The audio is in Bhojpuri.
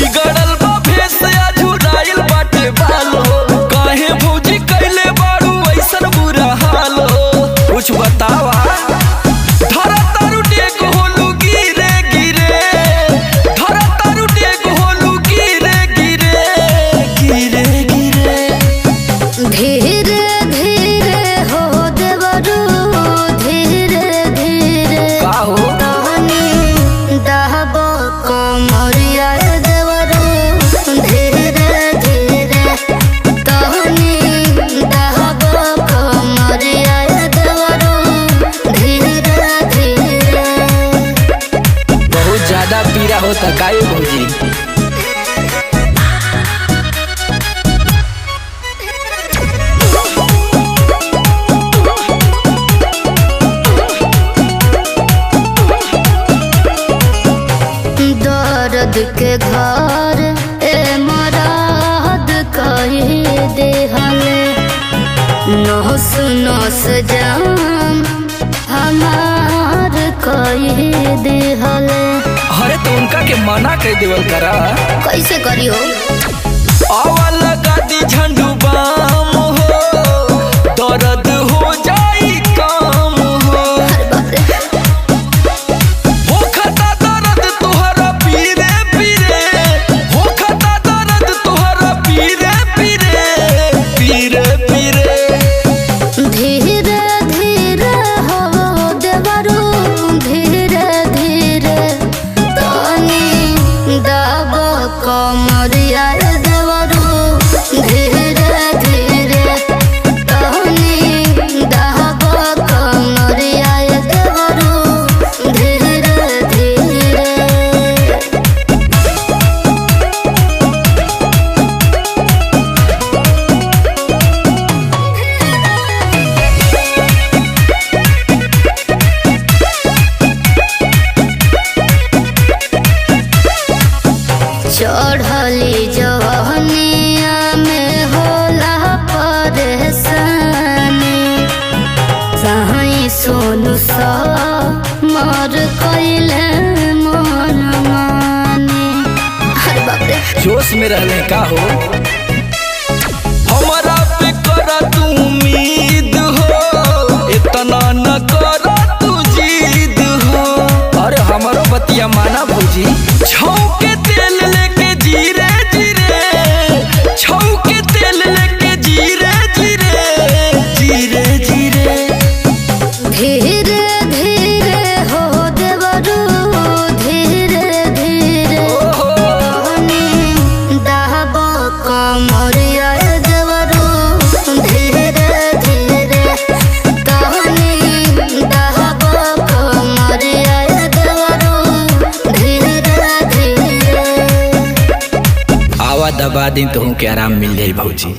बिगड़ल बा भेस झुराइल बाटे बालो, काहे भौजी कैले बारू ऐसन बुरा हालो। कुछ बतावा धरा तारू डेक होलू गिरे गिरे, धरा तारू डेक होलू गिरे गिरे गिरे गिरे। धीरे धीरे हो देवरू धीरे धीरे का हो दहबो कमरिया देवरू धीरे धीरे तहनी दहबो कमरिया देवरू धीरे धीरे। बहुत ज्यादा पीड़ा होता काहे भौजी? दर्द के घर ए मराद कही देहले, नोस नोस जाम हमार कही देहले। अरे तो उनका के मना कर देवल करा। कैसे करियो आवा लगा दी झंडू बाम हो, दर्द हो जाई काम हो। अरे बाप रे हो खता दर्द तुहरा पीरे पीरे, हो खता दर्द तुहरा पीरे पीरे पीरे पीरे। धीरे धीरे हो देवरू धीरे धीरे तनी दबो कमरिया देवरू धीरे धीरे तनी दबो कमरिया देवरू धीरे धीरे। चढ़ली जवनिया में होला परेशानी, सही सोनू सा मर कैले मन मानी। अरे बाप रे जोश में रहने का हो हमारा पे करा तू उम्मीद हो, इतना न करा तू जिद हो। अरे हमारो बतिया माना भौजी, छौके तेल लेके जीरे जीरे, छौके तेल लेके जीरे जीरे जीरे जीरे। धीरे धीरे हो देवरू धीरे धीरे तनी दहबो कमरिया देवरू धीरे धीरे तनी दहबो कमरिया देवरू धीरे धीरे। आवा दबा दिन तो के आराम मिल जाई भौजी।